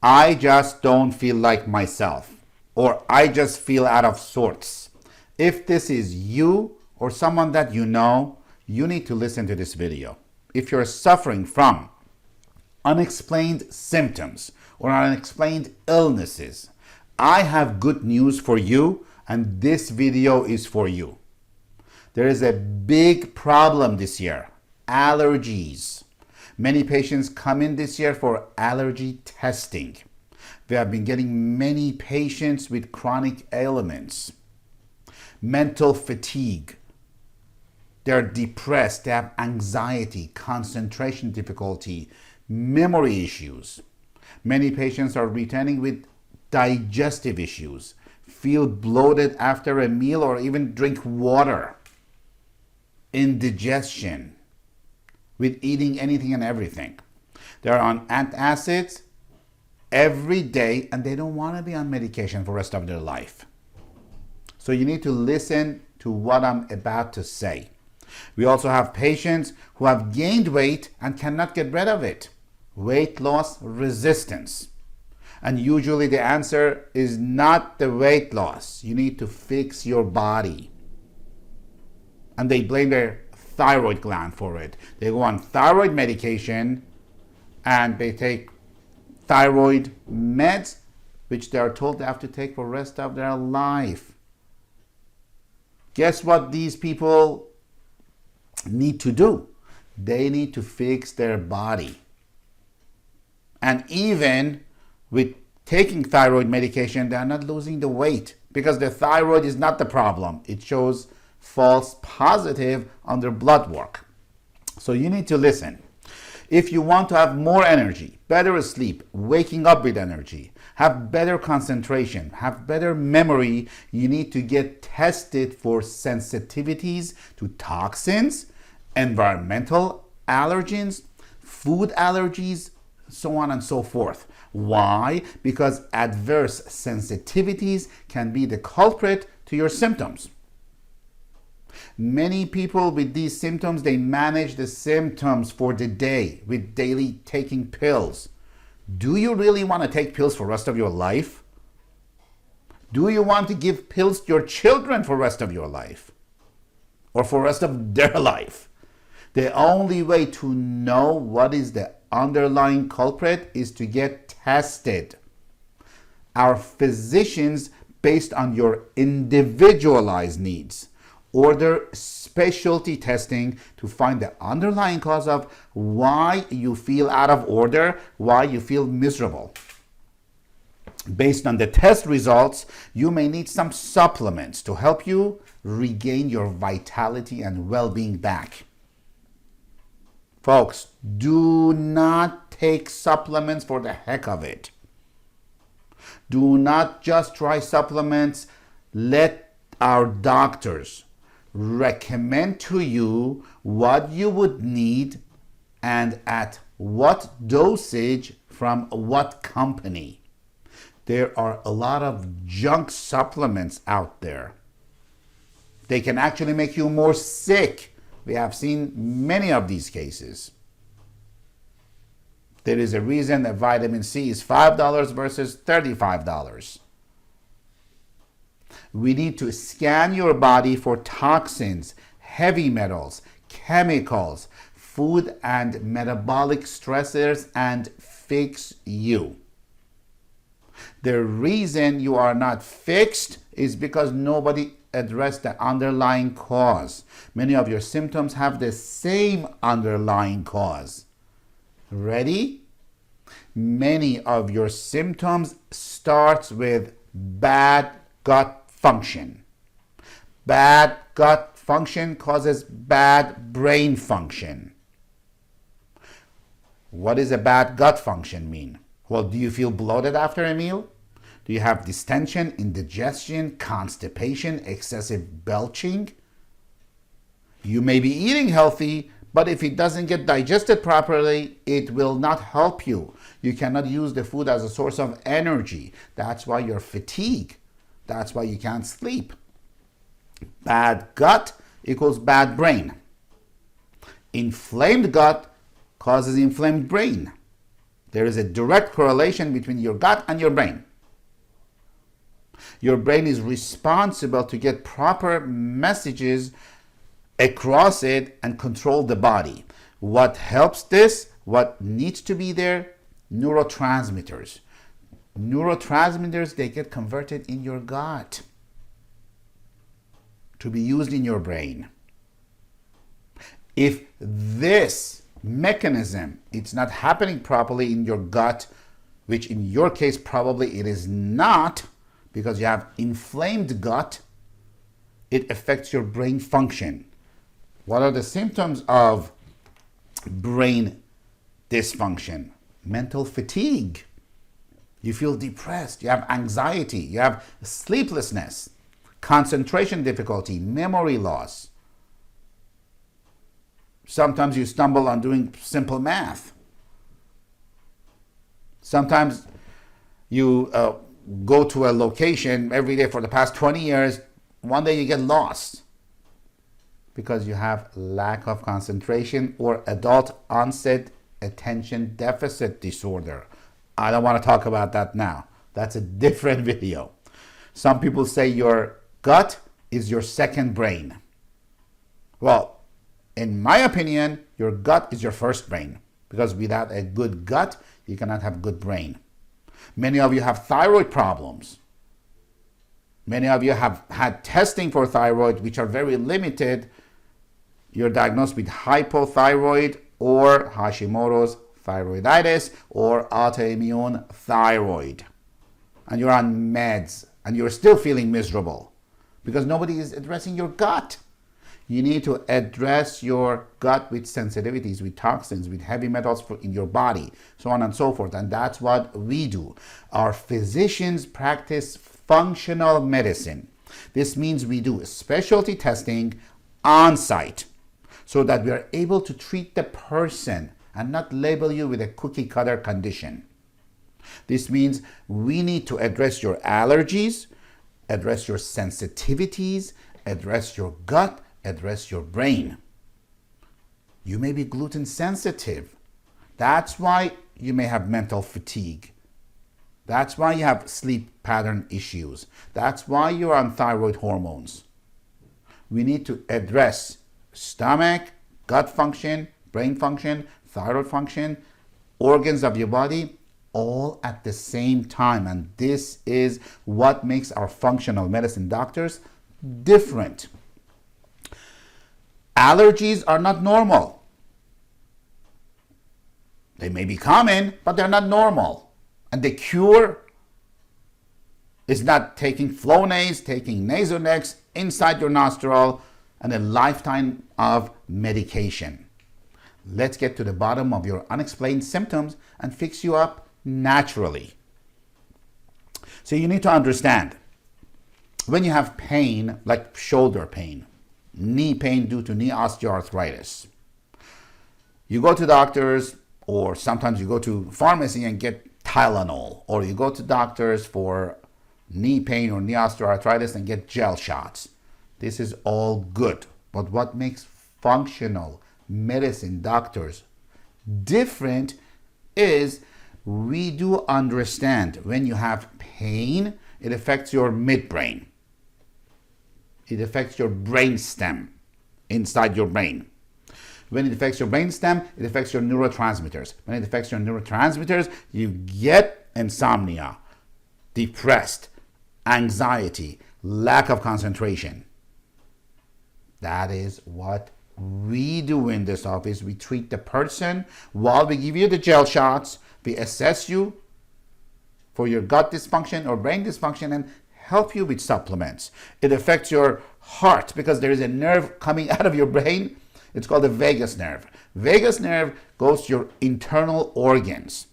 I just don't feel like myself, or I just feel out of sorts. If this is you or someone that you know, you need to listen to this video. If you're suffering from unexplained symptoms or unexplained illnesses, I have good news for you, and this video is for you. There is a big problem this year: allergies. Many patients come in this year for allergy testing. We have been getting many patients with chronic ailments, mental fatigue. They're depressed, they have anxiety, concentration difficulty, memory issues. Many patients are returning with digestive issues, feel bloated after a meal or even drink water, indigestion with eating anything and everything. They're on antacids every day and they don't want to be on medication for the rest of their life. So you need to listen to what I'm about to say. We also have patients who have gained weight and cannot get rid of it. Weight loss resistance. And usually the answer is not the weight loss. You need to fix your body. And they blame their thyroid gland for it. They go on thyroid medication and they take thyroid meds, which they are told they have to take for the rest of their life. Guess what these people need to do? They need to fix their body. And even with taking thyroid medication, they're not losing the weight because the thyroid is not the problem. It shows false positive on their blood work. So you need to listen. If you want to have more energy, better sleep, waking up with energy, have better concentration, have better memory, you need to get tested for sensitivities to toxins, environmental allergens, food allergies, so on and so forth. Why? Because adverse sensitivities can be the culprit to your symptoms. Many people with these symptoms, they manage the symptoms for the day with daily taking pills. Do you really want to take pills for the rest of your life? Do you want to give pills to your children for the rest of your life? Or for the rest of their life? The only way to know what is the underlying culprit is to get tested. Our physicians, based on your individualized needs, order specialty testing to find the underlying cause of why you feel out of order, why you feel miserable. Based on the test results, you may need some supplements to help you regain your vitality and well-being back. Folks, do not take supplements for the heck of it. Do not just try supplements. Let our doctors recommend to you what you would need and at what dosage from what company. There are a lot of junk supplements out there. They can actually make you more sick. We have seen many of these cases. There is a reason that vitamin C is $5 versus $35. We need to scan your body for toxins, heavy metals, chemicals, food and metabolic stressors and fix you. The reason you are not fixed is because nobody addressed the underlying cause. Many of your symptoms have the same underlying cause. Ready? Many of your symptoms starts with bad gut function. Bad gut function causes bad brain function. What does a bad gut function mean? Well, do you feel bloated after a meal? Do you have distension, indigestion, constipation, excessive belching? You may be eating healthy, but if it doesn't get digested properly, it will not help you. You cannot use the food as a source of energy. That's why you're fatigued. That's why you can't sleep. Bad gut equals bad brain. Inflamed gut causes inflamed brain. There is a direct correlation between your gut and your brain. Your brain is responsible to get proper messages across it and control the body. What helps this? What needs to be there? Neurotransmitters. Neurotransmitters, they get converted in your gut to be used in your brain. If this mechanism, it's not happening properly in your gut, which in your case probably it is not, because you have inflamed gut, it affects your brain function. What are the symptoms of brain dysfunction? Mental fatigue. You feel depressed, you have anxiety, you have sleeplessness, concentration difficulty, memory loss. Sometimes you stumble on doing simple math. Sometimes you go to a location every day for the past 20 years. One day you get lost because you have lack of concentration or adult onset attention deficit disorder. I don't want to talk about that now. That's a different video. Some people say your gut is your second brain. Well, in my opinion, your gut is your first brain, because without a good gut, you cannot have good brain. Many of you have thyroid problems. Many of you have had testing for thyroid, which are very limited. You're diagnosed with hypothyroid or Hashimoto's thyroiditis or autoimmune thyroid. And you're on meds and you're still feeling miserable because nobody is addressing your gut. You need to address your gut with sensitivities, with toxins, with heavy metals in your body, so on and so forth. And that's what we do. Our physicians practice functional medicine. This means we do specialty testing on site so that we are able to treat the person and not label you with a cookie cutter condition. This means we need to address your allergies, address your sensitivities, address your gut, address your brain. You may be gluten sensitive. That's why you may have mental fatigue. That's why you have sleep pattern issues. That's why you're on thyroid hormones. We need to address stomach, gut function, brain function, thyroid function, organs of your body, all at the same time. And this is what makes our functional medicine doctors different. Allergies are not normal. They may be common, but they're not normal. And the cure is not taking Flonase, taking Nasonex inside your nostril, and a lifetime of medication. Let's get to the bottom of your unexplained symptoms and fix you up naturally. So you need to understand, when you have pain, like shoulder pain, knee pain due to knee osteoarthritis, you go to doctors, or sometimes you go to pharmacy and get Tylenol, or you go to doctors for knee pain or knee osteoarthritis and get gel shots. This is all good. But what makes functional medicine doctors different is we do understand when you have pain, it affects your midbrain. It affects your brain stem inside your brain. When it affects your brain stem, it affects your neurotransmitters. When it affects your neurotransmitters, you get insomnia, depressed, anxiety, lack of concentration. That is what we do in this office. We treat the person while we give you the gel shots. We assess you for your gut dysfunction or brain dysfunction and help you with supplements. It affects your heart because there is a nerve coming out of your brain. It's called the vagus nerve. Vagus nerve goes to your internal organs.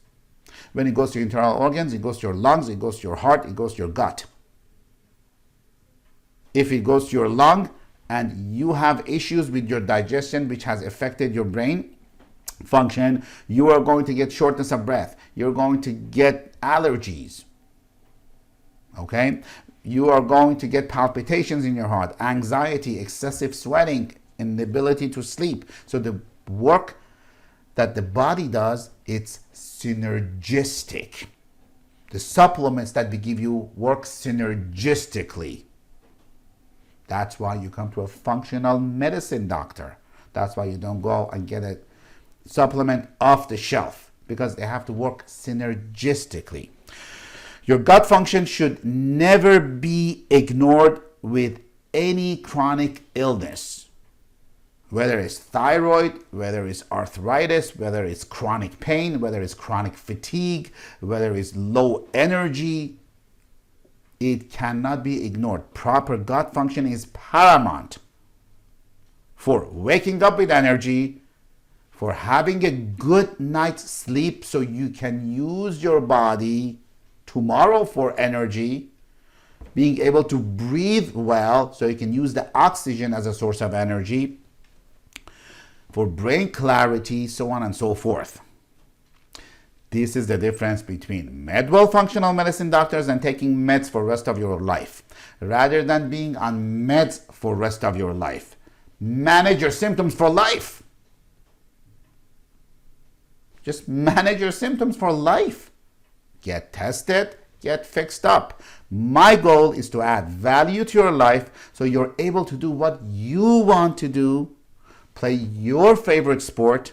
When it goes to your internal organs, it goes to your lungs, it goes to your heart, it goes to your gut. If it goes to your lung and you have issues with your digestion which has affected your brain function, you are going to get shortness of breath. You're going to get allergies. Okay? You are going to get palpitations in your heart, anxiety, excessive sweating, inability to sleep. So the work that the body does, it's synergistic. The supplements that we give you work synergistically. That's why you come to a functional medicine doctor. That's why you don't go and get a supplement off the shelf, because they have to work synergistically. Your gut function should never be ignored with any chronic illness, whether it's thyroid, whether it's arthritis, whether it's chronic pain, whether it's chronic fatigue, whether it's low energy. It cannot be ignored. Proper gut function is paramount for waking up with energy, for having a good night's sleep so you can use your body tomorrow for energy, being able to breathe well so you can use the oxygen as a source of energy, for brain clarity, so on and so forth. This is the difference between Medwell functional medicine doctors and taking meds for the rest of your life. Rather than being on meds for the rest of your life, manage your symptoms for life. Just manage your symptoms for life. Get tested, get fixed up. My goal is to add value to your life so you're able to do what you want to do, play your favorite sport,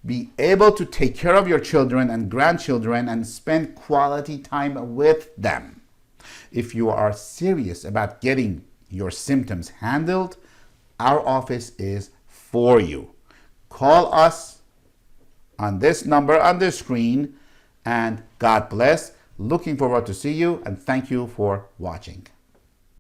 be able to take care of your children and grandchildren and spend quality time with them. If you are serious about getting your symptoms handled, our office is for you. Call us on this number on the screen, and God bless. Looking forward to see you, and thank you for watching.